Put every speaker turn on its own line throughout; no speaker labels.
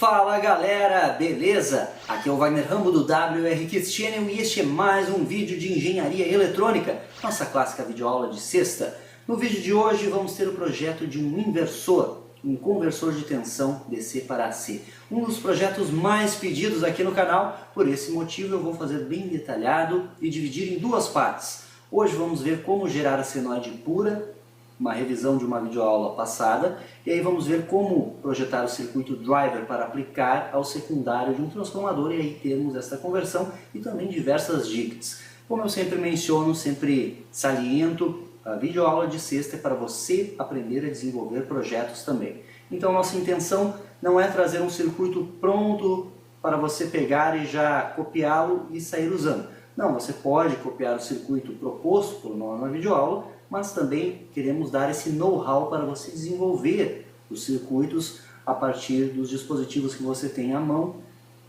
Fala galera, beleza? Aqui é o Wagner Rambo do WR Kids Channel e este é mais um vídeo de engenharia eletrônica, nossa clássica videoaula de sexta. No vídeo de hoje vamos ter o projeto de um inversor, um conversor de tensão DC para AC. Um dos projetos mais pedidos aqui no canal, por esse motivo eu vou fazer bem detalhado e dividir em duas partes. Hoje vamos ver como gerar a senoide pura, uma revisão de uma videoaula passada, e aí vamos ver como projetar o circuito driver para aplicar ao secundário de um transformador e aí termos esta conversão e também diversas dicas. Como eu sempre menciono, sempre saliento, a videoaula de sexta é para você aprender a desenvolver projetos também. Então nossa intenção não é trazer um circuito pronto para você pegar e já copiá-lo e sair usando. Não, você pode copiar o circuito proposto por nós na videoaula, mas também queremos dar esse know-how para você desenvolver os circuitos a partir dos dispositivos que você tem à mão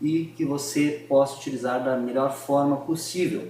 e que você possa utilizar da melhor forma possível.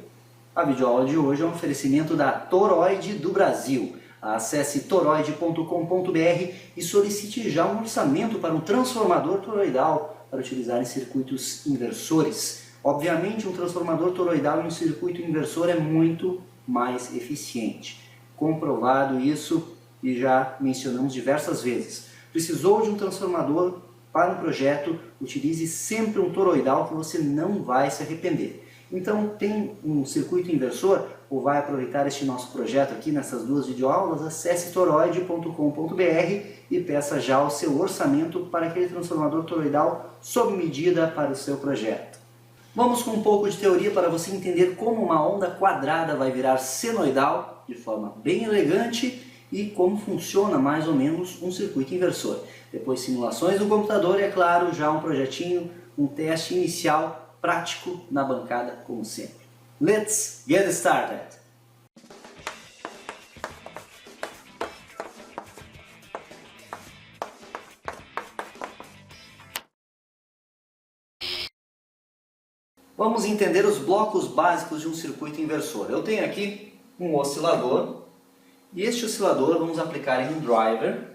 A videoaula de hoje é um oferecimento da Toroid do Brasil. Acesse toroid.com.br e solicite já um orçamento para um transformador toroidal para utilizar em circuitos inversores. Obviamente, um transformador toroidal em um circuito inversor é muito mais eficiente. Comprovado isso e já mencionamos diversas vezes. Precisou de um transformador para um projeto, utilize sempre um toroidal que você não vai se arrepender. Então tem um circuito inversor ou vai aproveitar este nosso projeto aqui nessas duas videoaulas, acesse toroid.com.br e peça já o seu orçamento para aquele transformador toroidal sob medida para o seu projeto. Vamos com um pouco de teoria para você entender como uma onda quadrada vai virar senoidal de forma bem elegante e como funciona mais ou menos um circuito inversor. Depois simulações no computador e, é claro, já um projetinho, um teste inicial prático na bancada como sempre. Let's get started! Vamos entender os blocos básicos de um circuito inversor. Eu tenho aqui um oscilador e este oscilador vamos aplicar em um driver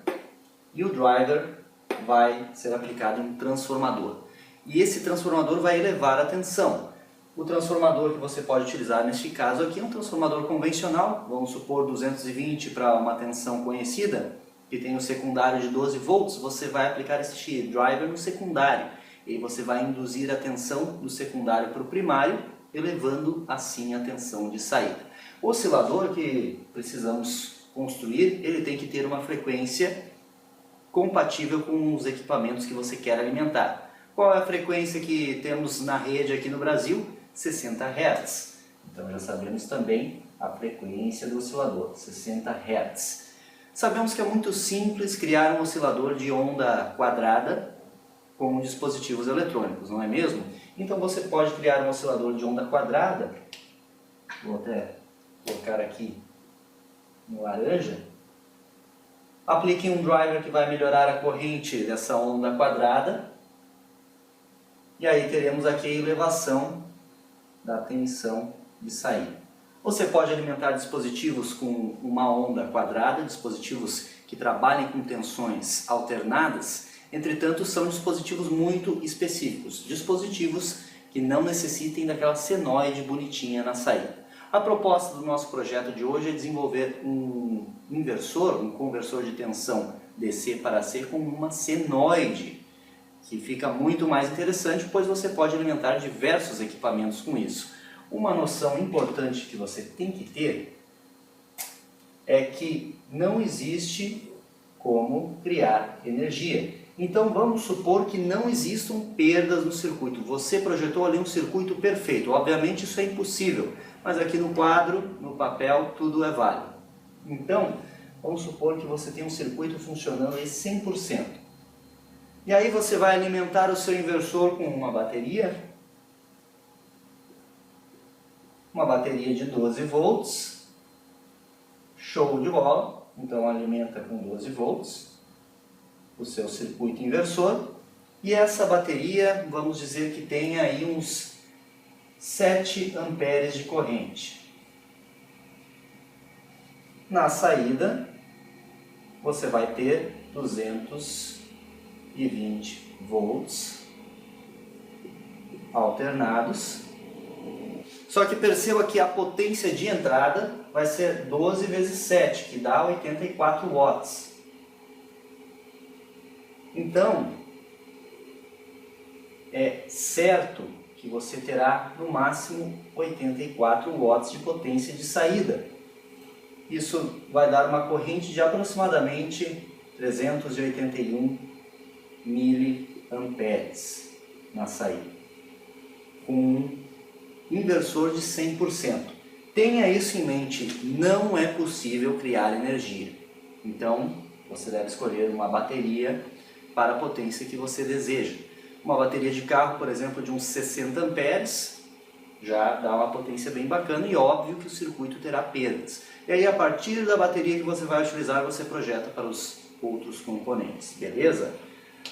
e o driver vai ser aplicado em um transformador. E esse transformador vai elevar a tensão. O transformador que você pode utilizar neste caso aqui é um transformador convencional, vamos supor 220 para uma tensão conhecida, que tem o secundário de 12 volts, você vai aplicar este driver no secundário. E você vai induzir a tensão do secundário para o primário, elevando assim a tensão de saída. O oscilador que precisamos construir, ele tem que ter uma frequência compatível com os equipamentos que você quer alimentar. Qual é a frequência que temos na rede aqui no Brasil? 60 Hz. Então já sabemos também a frequência do oscilador, 60 Hz. Sabemos que é muito simples criar um oscilador de onda quadrada com dispositivos eletrônicos, não é mesmo? Então você pode criar um oscilador de onda quadrada, vou até colocar aqui no laranja, aplique um driver que vai melhorar a corrente dessa onda quadrada, e aí teremos aqui a elevação da tensão de saída. Você pode alimentar dispositivos com uma onda quadrada, dispositivos que trabalhem com tensões alternadas. Entretanto, são dispositivos muito específicos, dispositivos que não necessitem daquela senoide bonitinha na saída. A proposta do nosso projeto de hoje é desenvolver um inversor, um conversor de tensão DC para AC com uma senoide, que fica muito mais interessante, pois você pode alimentar diversos equipamentos com isso. Uma noção importante que você tem que ter é que não existe como criar energia. Então vamos supor que não existam perdas no circuito. Você projetou ali um circuito perfeito. Obviamente isso é impossível, mas aqui no quadro, no papel, tudo é válido. Então, vamos supor que você tem um circuito funcionando aí 100%. E aí você vai alimentar o seu inversor com uma bateria de 12 volts. Show de bola. Então alimenta com 12 volts. O seu circuito inversor, e essa bateria, vamos dizer que tem aí uns 7 amperes de corrente. Na saída, você vai ter 220 volts alternados. Só que perceba que a potência de entrada vai ser 12 vezes 7, que dá 84 watts. Então, é certo que você terá no máximo 84 watts de potência de saída. Isso vai dar uma corrente de aproximadamente 381 miliamperes na saída, com um inversor de 100%. Tenha isso em mente, não é possível criar energia. Então, você deve escolher uma bateria para a potência que você deseja. Uma bateria de carro, por exemplo, de uns 60 amperes, já dá uma potência bem bacana e óbvio que o circuito terá perdas. E aí, a partir da bateria que você vai utilizar, você projeta para os outros componentes, beleza?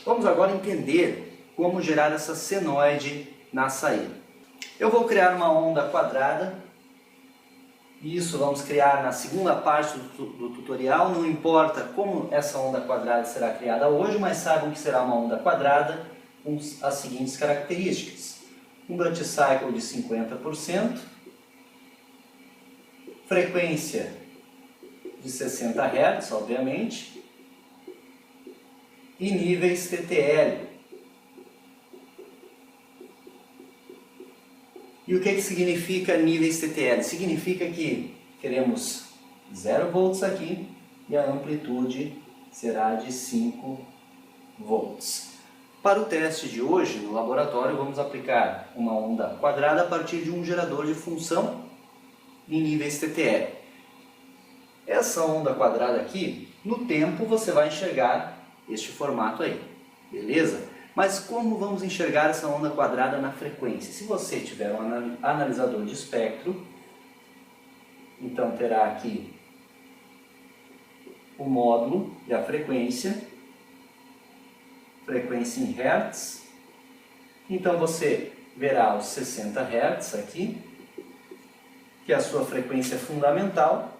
Vamos agora entender como gerar essa senoide na saída. Eu vou criar uma onda quadrada. Isso vamos criar na segunda parte do tutorial. Não importa como essa onda quadrada será criada hoje, mas saibam que será uma onda quadrada com as seguintes características. Um duty cycle de 50%, frequência de 60 Hz, obviamente, e níveis TTL. E o que significa níveis TTL? Significa que teremos 0 volts aqui e a amplitude será de 5 volts. Para o teste de hoje, no laboratório, vamos aplicar uma onda quadrada a partir de um gerador de função em níveis TTL. Essa onda quadrada aqui, no tempo você vai enxergar este formato aí, beleza? Mas como vamos enxergar essa onda quadrada na frequência? Se você tiver um analisador de espectro, então terá aqui o módulo e a frequência em Hertz. Então você verá os 60 Hz aqui, que é a sua frequência fundamental.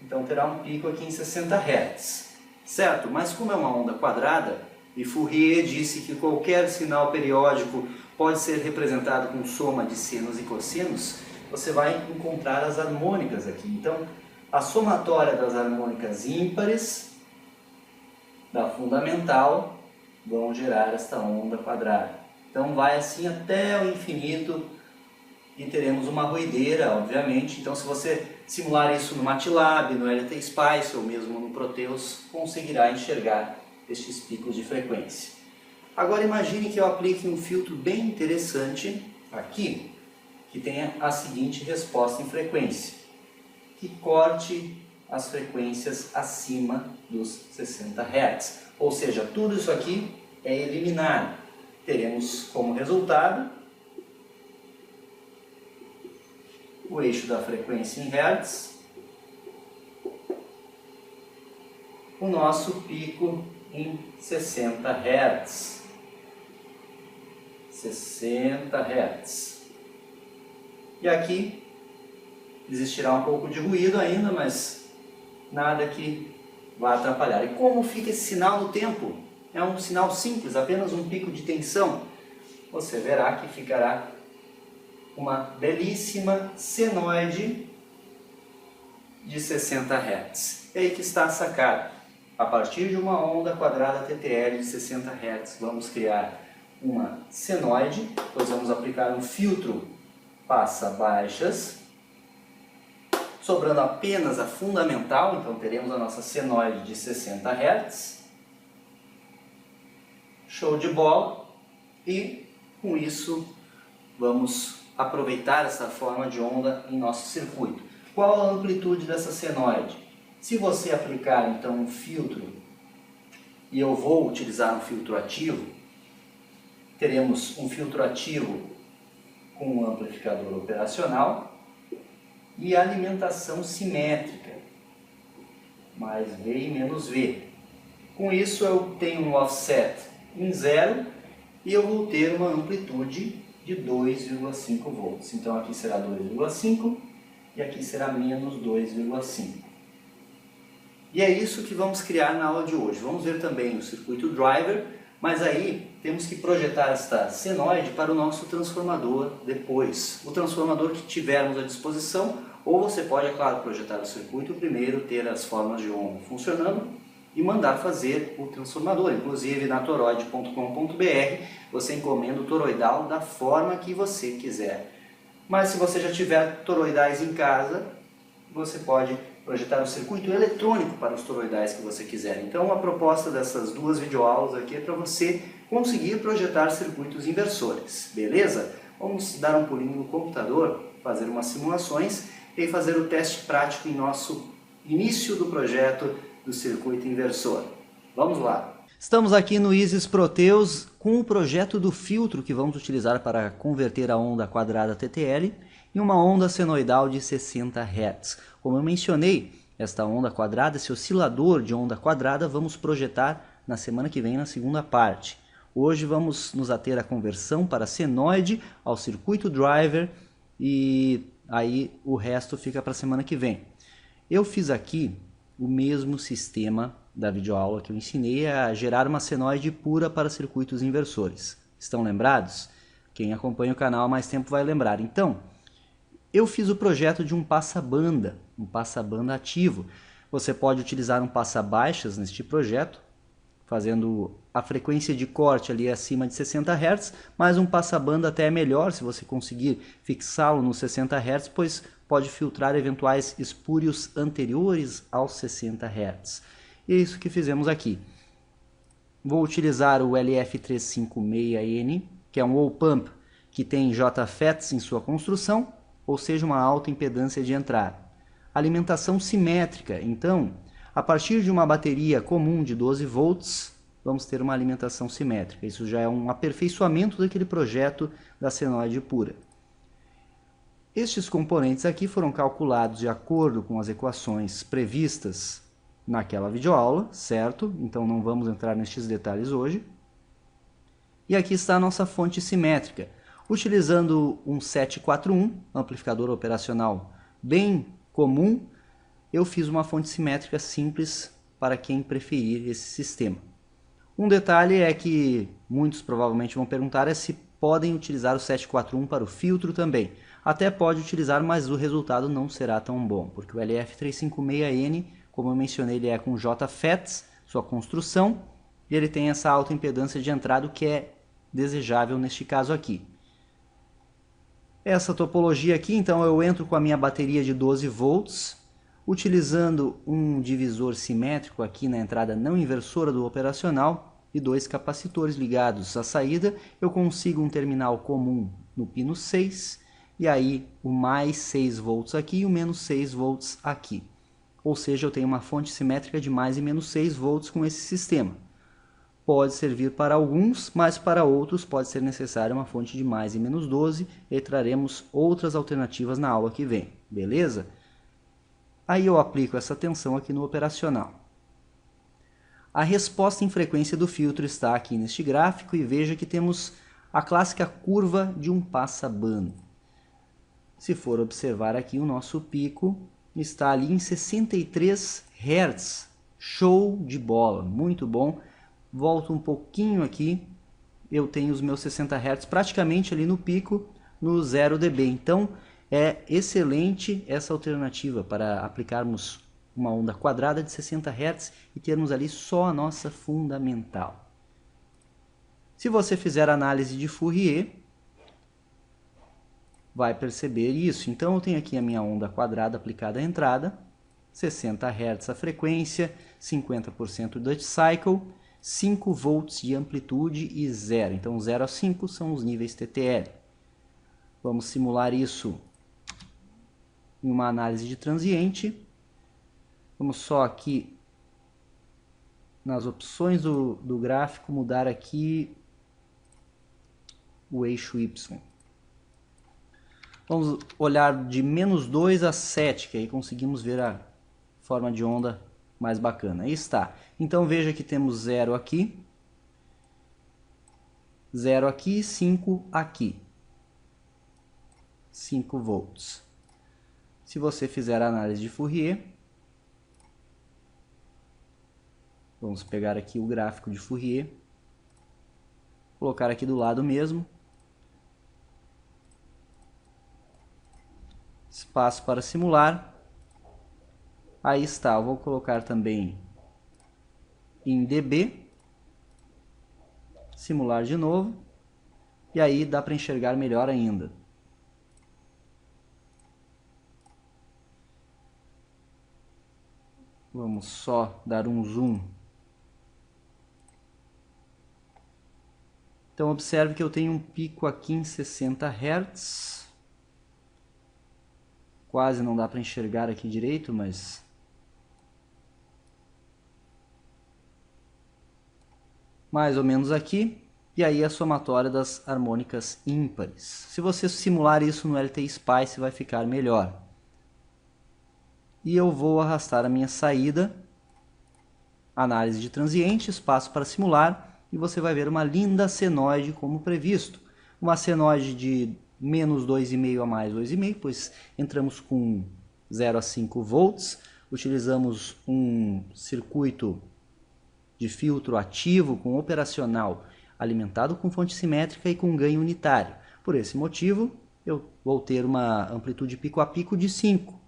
Então terá um pico aqui em 60 Hz, certo? Mas como é uma onda quadrada, e Fourier disse que qualquer sinal periódico pode ser representado com soma de senos e cossenos, você vai encontrar as harmônicas aqui. Então, a somatória das harmônicas ímpares da fundamental vão gerar esta onda quadrada. Então, vai assim até o infinito e teremos uma ruideira, obviamente. Então, se você simular isso no MATLAB, no LTSpice ou mesmo no Proteus, conseguirá enxergar estes picos de frequência. Agora imagine que eu aplique um filtro bem interessante aqui, que tenha a seguinte resposta em frequência, que corte as frequências acima dos 60 Hz. Ou seja, tudo isso aqui é eliminado. Teremos como resultado o eixo da frequência em Hz, o nosso pico em 60 Hz. 60 Hz. E aqui existirá um pouco de ruído ainda, mas nada que vá atrapalhar. E como fica esse sinal no tempo? É um sinal simples, apenas um pico de tensão. Você verá que ficará uma belíssima senoide de 60 Hz. É aí que está a sacada. A partir de uma onda quadrada TTL de 60 Hz, vamos criar uma senoide, depois vamos aplicar um filtro passa-baixas, sobrando apenas a fundamental, então teremos a nossa senoide de 60 Hz. Show de bola! E com isso vamos aproveitar essa forma de onda em nosso circuito. Qual a amplitude dessa senoide? Se você aplicar então um filtro, e eu vou utilizar um filtro ativo, teremos um filtro ativo com um amplificador operacional e alimentação simétrica, mais V e menos V. Com isso eu tenho um offset em 0 e eu vou ter uma amplitude de 2,5 volts. Então aqui será 2,5 e aqui será menos 2,5. E é isso que vamos criar na aula de hoje. Vamos ver também o circuito driver, Mas aí temos que projetar esta senoide para o nosso transformador depois. O transformador que tivermos à disposição, ou você pode, é claro, projetar o circuito primeiro, ter as formas de onda funcionando e mandar fazer o transformador. Inclusive na toroid.com.br você encomenda o toroidal da forma que você quiser. Mas se você já tiver toroidais em casa, você pode projetar um circuito eletrônico para os toroidais que você quiser. Então a proposta dessas duas videoaulas aqui é para você conseguir projetar circuitos inversores, beleza? Vamos dar um pulinho no computador, fazer umas simulações e fazer o teste prático em nosso início do projeto do circuito inversor. Vamos lá! Estamos aqui no Isis Proteus com o projeto do filtro que vamos utilizar para converter a onda quadrada TTL em uma onda senoidal de 60 Hz. Como eu mencionei, esta onda quadrada, esse oscilador de onda quadrada, vamos projetar na semana que vem na segunda parte. Hoje vamos nos ater à conversão para senoide, ao circuito driver e aí o resto fica para a semana que vem. Eu fiz aqui o mesmo sistema da videoaula que eu ensinei a gerar uma senoide pura para circuitos inversores. Estão lembrados? Quem acompanha o canal há mais tempo vai lembrar. Então, eu fiz o projeto de um passa-banda ativo. Você pode utilizar um passa-baixas neste projeto, fazendo a frequência de corte ali acima de 60 Hz, mas um passa-banda até é melhor se você conseguir fixá-lo nos 60 Hz, pois pode filtrar eventuais espúrios anteriores aos 60 Hz. E é isso que fizemos aqui. Vou utilizar o LF356N, que é um op-amp que tem JFETs em sua construção, ou seja, uma alta impedância de entrada. Alimentação simétrica, então, a partir de uma bateria comum de 12 volts, vamos ter uma alimentação simétrica. Isso já é um aperfeiçoamento daquele projeto da senoide pura. Estes componentes aqui foram calculados de acordo com as equações previstas naquela videoaula, certo? Então não vamos entrar nestes detalhes hoje. E aqui está a nossa fonte simétrica. Utilizando um 741, amplificador operacional bem comum, eu fiz uma fonte simétrica simples para quem preferir esse sistema. Um detalhe é que muitos provavelmente vão perguntar é se podem utilizar o 741 para o filtro também. Até pode utilizar, mas o resultado não será tão bom, porque o LF356N, como eu mencionei, ele é com JFETs, sua construção, e ele tem essa alta impedância de entrada, que é desejável neste caso aqui. Essa topologia aqui, então, eu entro com a minha bateria de 12 volts, utilizando um divisor simétrico aqui na entrada não inversora do operacional e dois capacitores ligados à saída, eu consigo um terminal comum no pino 6, e aí o mais 6 volts aqui e o menos 6 volts aqui. Ou seja, eu tenho uma fonte simétrica de mais e menos 6 volts com esse sistema. Pode servir para alguns, mas para outros pode ser necessária uma fonte de mais e menos 12 e traremos outras alternativas na aula que vem, beleza? Aí eu aplico essa tensão aqui no operacional. A resposta em frequência do filtro está aqui neste gráfico e veja que temos a clássica curva de um passa-banda. Se for observar aqui, o nosso pico está ali em 63 Hz. Show de bola, muito bom. Volto um pouquinho aqui, eu tenho os meus 60 Hz praticamente ali no pico, no 0 dB. Então é excelente essa alternativa para aplicarmos uma onda quadrada de 60 Hz e termos ali só a nossa fundamental. Se você fizer análise de Fourier, vai perceber isso. Então eu tenho aqui a minha onda quadrada aplicada à entrada, 60 Hz a frequência, 50% Dutch Cycle, 5 volts de amplitude e 0. Então 0 a 5 são os níveis TTL. Vamos simular isso em uma análise de transiente. Vamos só aqui nas opções do gráfico mudar aqui o eixo Y. Vamos olhar de menos 2 a 7, que aí conseguimos ver a forma de onda mais bacana. Aí está. Então veja que temos 0 aqui, 0 aqui, 5 aqui. 5 volts. Se você fizer a análise de Fourier, vamos pegar aqui o gráfico de Fourier. colocar aqui do lado mesmo. Espaço para simular. Aí está, eu vou colocar também em dB. Simular de novo. E aí dá para enxergar melhor ainda. Vamos só dar um zoom. Então observe que eu tenho um pico aqui em 60 Hz. Quase não dá para enxergar aqui direito, mas mais ou menos aqui. E aí a somatória das harmônicas ímpares. Se você simular isso no LTI Spice vai ficar melhor. E eu vou arrastar a minha saída, análise de transiente, espaço para simular, e você vai ver uma linda senoide como previsto. Uma senoide de menos 2,5 a mais 2,5, pois entramos com 0 a 5 volts, utilizamos um circuito de filtro ativo com operacional alimentado com fonte simétrica e com ganho unitário. Por esse motivo, eu vou ter uma amplitude pico a pico de 5.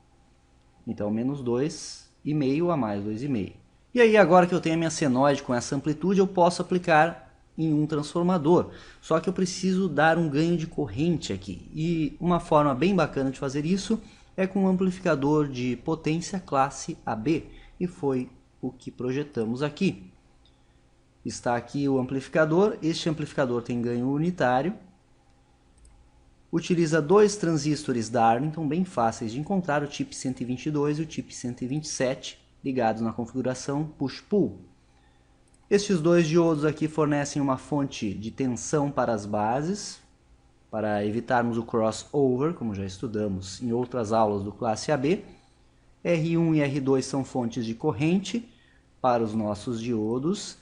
Então, menos 2,5 a mais 2,5. E aí, agora que eu tenho a minha senoide com essa amplitude, eu posso aplicar em um transformador. Só que eu preciso dar um ganho de corrente aqui. E uma forma bem bacana de fazer isso é com um amplificador de potência classe AB. E foi o que projetamos aqui. Está aqui o amplificador. Este amplificador tem ganho unitário. Utiliza dois transistores Darlington bem fáceis de encontrar, o TIP 122 e o TIP 127, ligados na configuração Push-Pull. Estes dois diodos aqui fornecem uma fonte de tensão para as bases, para evitarmos o crossover, como já estudamos em outras aulas do classe AB. R1 e R2 são fontes de corrente para os nossos diodos.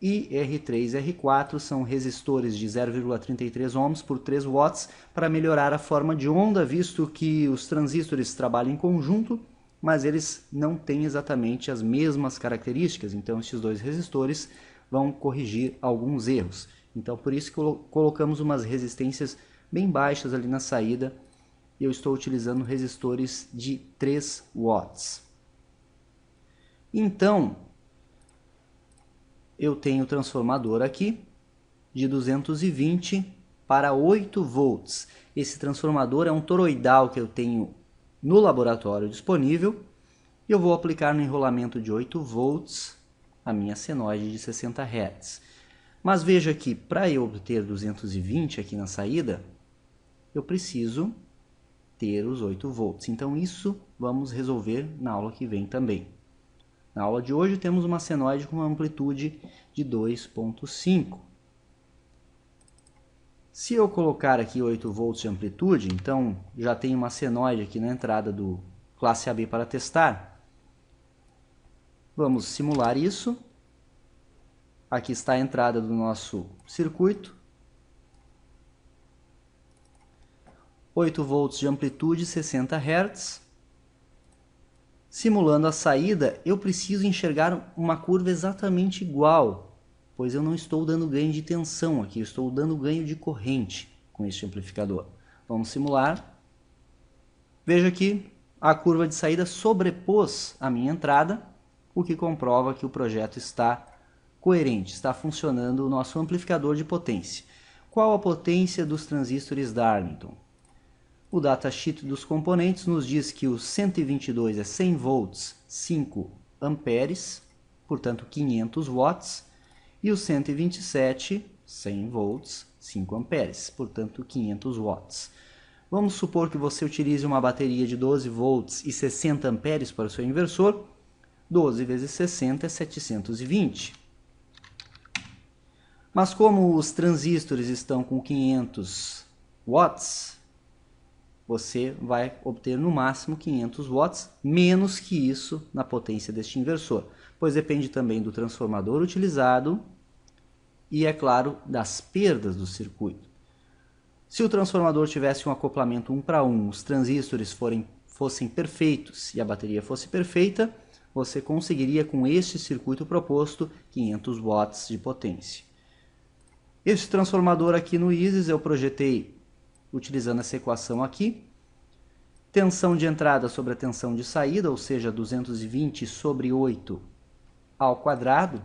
E R3 e R4 são resistores de 0,33 ohms por 3 watts para melhorar a forma de onda, visto que os transistores trabalham em conjunto, mas eles não têm exatamente as mesmas características, então esses dois resistores vão corrigir alguns erros. Então por isso que colocamos umas resistências bem baixas ali na saída, e eu estou utilizando resistores de 3 watts. Então, eu tenho o transformador aqui de 220 para 8 volts. Esse transformador é um toroidal que eu tenho no laboratório disponível. E eu vou aplicar no enrolamento de 8 volts a minha senoide de 60 Hz. Mas veja que para eu obter 220 aqui na saída, eu preciso ter os 8 volts. Então isso vamos resolver na aula que vem também. Na aula de hoje temos uma senoide com uma amplitude de 2,5. Se eu colocar aqui 8 volts de amplitude, então já tenho uma senoide aqui na entrada do classe AB para testar. Vamos simular isso. Aqui está a entrada do nosso circuito. 8 volts de amplitude, 60 Hz. Simulando a saída, eu preciso enxergar uma curva exatamente igual, pois eu não estou dando ganho de tensão aqui, eu estou dando ganho de corrente com este amplificador. Vamos simular. Veja que a curva de saída sobrepôs a minha entrada, o que comprova que o projeto está coerente, está funcionando o nosso amplificador de potência. Qual a potência dos transistores Darlington? O datasheet dos componentes nos diz que o 122 é 100 volts, 5 amperes, portanto 500 watts, e o 127, 100 volts, 5 amperes, portanto 500 watts. Vamos supor que você utilize uma bateria de 12 volts e 60 amperes para o seu inversor. 12 vezes 60 é 720. Mas como os transistores estão com 500 watts, você vai obter no máximo 500 watts, menos que isso na potência deste inversor, pois depende também do transformador utilizado e, é claro, das perdas do circuito. Se o transformador tivesse um acoplamento 1 para 1, os transistores fossem perfeitos e a bateria fosse perfeita, você conseguiria com este circuito proposto 500 watts de potência. Esse transformador aqui no Isis eu projetei utilizando essa equação aqui. Tensão de entrada sobre a tensão de saída, ou seja, 220 sobre 8 ao quadrado.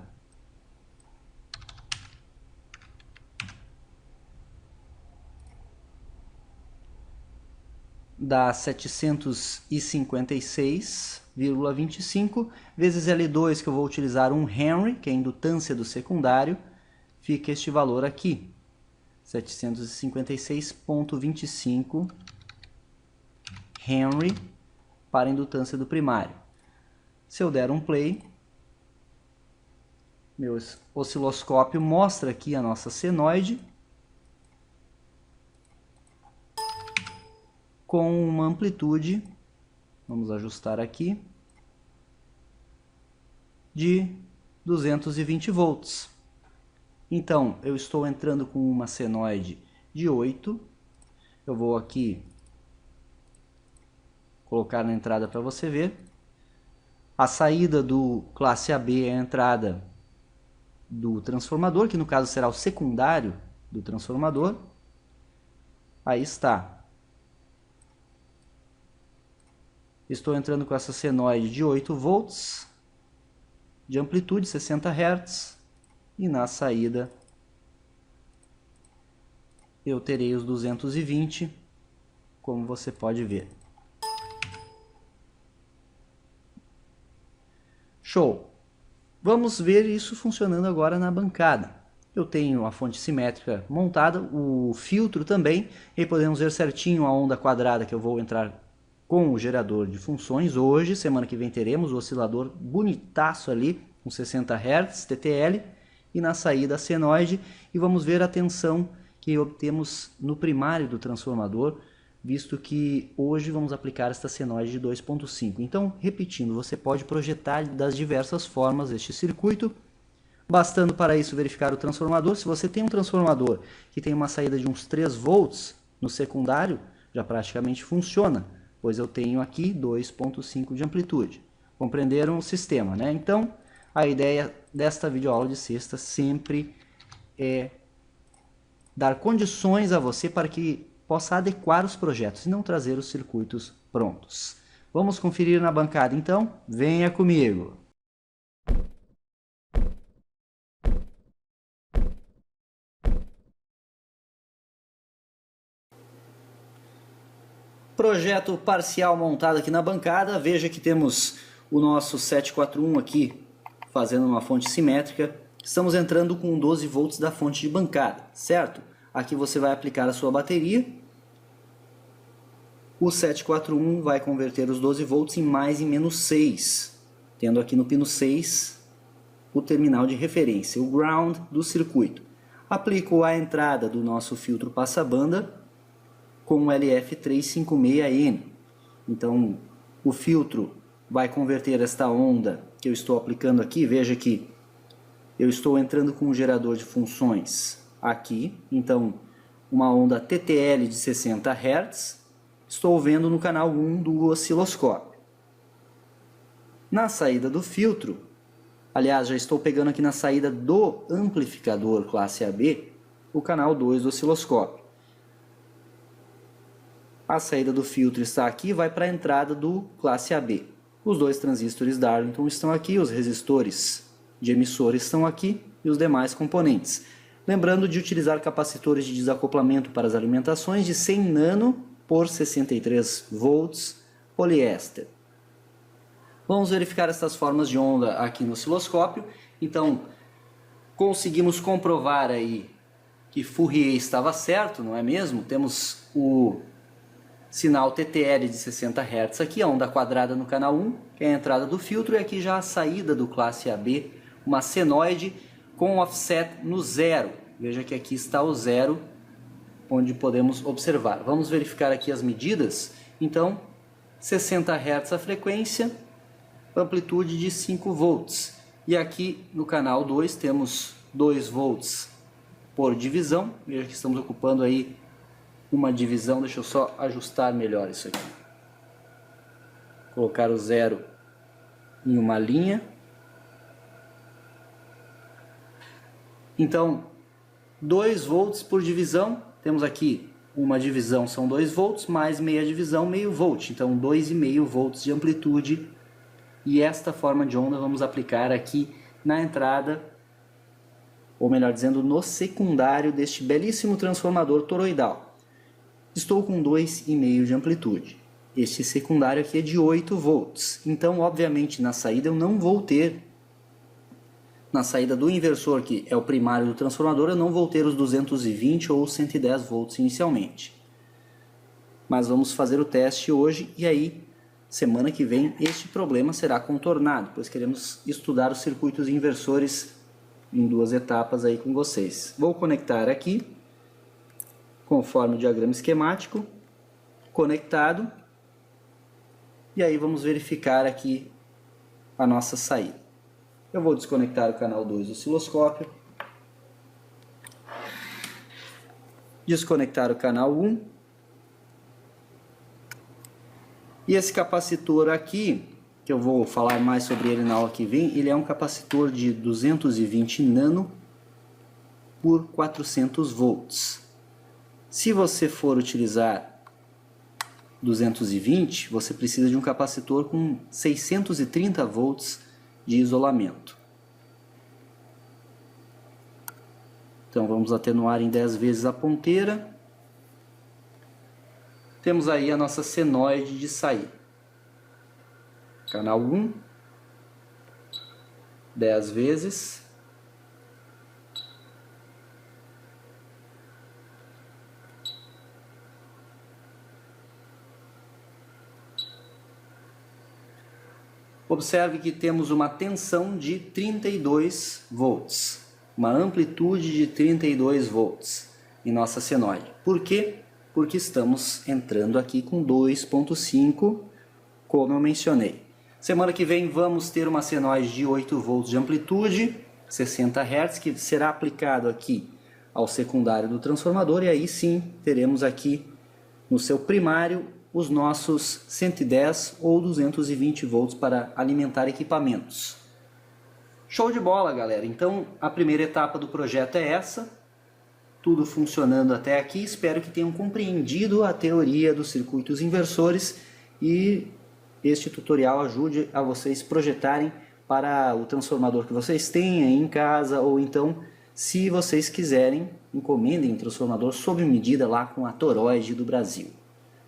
Dá 756,25 vezes L2, que eu vou utilizar 1 Henry, que é a indutância do secundário, fica este valor aqui, 756,25 Henry para a indutância do primário. Se eu der um play, meu osciloscópio mostra aqui a nossa senoide com uma amplitude, vamos ajustar aqui, de 220 volts. Então, eu estou entrando com uma senoide de 8, eu vou aqui colocar na entrada para você ver. A saída do classe AB é a entrada do transformador, que no caso será o secundário do transformador. Aí está. Estou entrando com essa senoide de 8 volts, de amplitude 60 Hz, e na saída eu terei os 220, como você pode ver. Show! Vamos ver isso funcionando agora na bancada. Eu tenho a fonte simétrica montada, o filtro também, e podemos ver certinho a onda quadrada que eu vou entrar com o gerador de funções. Hoje, semana que vem, teremos o oscilador bonitaço ali, com 60 Hz, TTL, e na saída a senoide, e vamos ver a tensão que obtemos no primário do transformador, visto que hoje vamos aplicar esta senoide de 2.5. Então, repetindo, você pode projetar das diversas formas este circuito, bastando para isso verificar o transformador. Se você tem um transformador que tem uma saída de uns 3 volts no secundário, já praticamente funciona, pois eu tenho aqui 2.5 de amplitude. Compreenderam o sistema, né? Então, a ideia desta videoaula de sexta sempre é dar condições a você para que possa adequar os projetos e não trazer os circuitos prontos. Vamos conferir na bancada então? Venha comigo! Projeto parcial montado aqui na bancada. Veja que temos o nosso 741 aqui fazendo uma fonte simétrica. Estamos entrando com 12 volts da fonte de bancada, certo? Aqui você vai aplicar a sua bateria. O 741 vai converter os 12 volts em mais e menos 6, tendo aqui no pino 6 o terminal de referência, o ground do circuito. Aplico a entrada do nosso filtro passa-banda com o LF356N. Então, o filtro vai converter esta onda que eu estou aplicando aqui. Veja que eu estou entrando com um gerador de funções aqui. Então, uma onda TTL de 60 Hz. Estou vendo no canal 1 do osciloscópio. Na saída do filtro, aliás, já estou pegando aqui na saída do amplificador classe AB, o canal 2 do osciloscópio. A saída do filtro está aqui, vai para a entrada do classe AB. Os dois transistores Darlington estão aqui, os resistores de emissor estão aqui e os demais componentes. Lembrando de utilizar capacitores de desacoplamento para as alimentações de 100 nano por 63 volts poliéster. Vamos verificar essas formas de onda aqui no osciloscópio. Então, conseguimos comprovar aí que Fourier estava certo, não é mesmo? Temos o sinal TTL de 60 Hz aqui, a onda quadrada no canal 1, que é a entrada do filtro, e aqui já a saída do classe AB, uma senoide com offset no zero. Veja que aqui está o zero, onde podemos observar. Vamos verificar aqui as medidas. Então, 60 Hz a frequência, amplitude de 5 volts. E aqui no canal 2 temos 2 volts por divisão. Veja que estamos ocupando aí uma divisão. Deixa eu só ajustar melhor isso aqui. Colocar o zero em uma linha. Então, 2 volts por divisão, temos aqui uma divisão são 2 volts, mais meia divisão, meio volt, então 2,5 volts de amplitude. E esta forma de onda vamos aplicar aqui na entrada, ou melhor dizendo, no secundário deste belíssimo transformador toroidal. Estou com 2,5 de amplitude. Este secundário aqui é de 8 volts, então obviamente na saída eu não vou ter, na saída do inversor, que é o primário do transformador, eu não vou ter os 220 ou 110 volts inicialmente. Mas vamos fazer o teste hoje e aí, semana que vem, este problema será contornado, pois queremos estudar os circuitos inversores em 2 etapas aí com vocês. Vou conectar aqui, conforme o diagrama esquemático, conectado, e aí vamos verificar aqui a nossa saída. Eu vou desconectar o canal 2 do osciloscópio, desconectar o canal 1, e esse capacitor aqui, que eu vou falar mais sobre ele na aula que vem, ele é um capacitor de 220 nano por 400 volts. Se você for utilizar 220, você precisa de um capacitor com 630 volts de isolamento. Então vamos atenuar em 10 vezes a ponteira. Temos aí a nossa senoide de saída. Canal 1, 10 vezes. Observe que temos uma tensão de 32 volts, uma amplitude de 32 volts em nossa senoide. Por quê? Porque estamos entrando aqui com 2.5, como eu mencionei. Semana que vem vamos ter uma senoide de 8 volts de amplitude, 60 Hz, que será aplicado aqui ao secundário do transformador, e aí sim teremos aqui no seu primário os nossos 110 ou 220 volts para alimentar equipamentos. Show de bola, galera! Então a primeira etapa do projeto é essa, tudo funcionando até aqui. Espero que tenham compreendido a teoria dos circuitos inversores e este tutorial ajude a vocês projetarem para o transformador que vocês têm aí em casa, ou então, se vocês quiserem, encomendem um transformador sob medida lá com a Toroid do Brasil.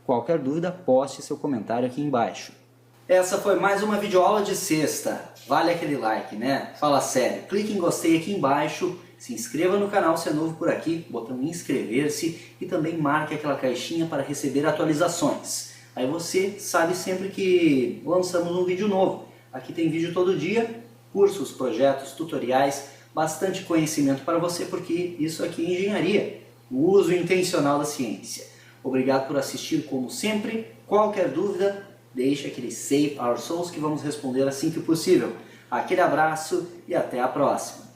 Qualquer dúvida, poste seu comentário aqui embaixo. Essa foi mais uma videoaula de sexta. Vale aquele like, né? Fala sério. Clique em gostei aqui embaixo, se inscreva no canal se é novo por aqui, botão inscrever-se e também marque aquela caixinha para receber atualizações. Aí você sabe sempre que lançamos um vídeo novo. Aqui tem vídeo todo dia, cursos, projetos, tutoriais, bastante conhecimento para você, porque isso aqui é engenharia, o uso intencional da ciência. Obrigado por assistir como sempre. Qualquer dúvida, deixe aquele Save Our Souls que vamos responder assim que possível. Aquele abraço e até a próxima.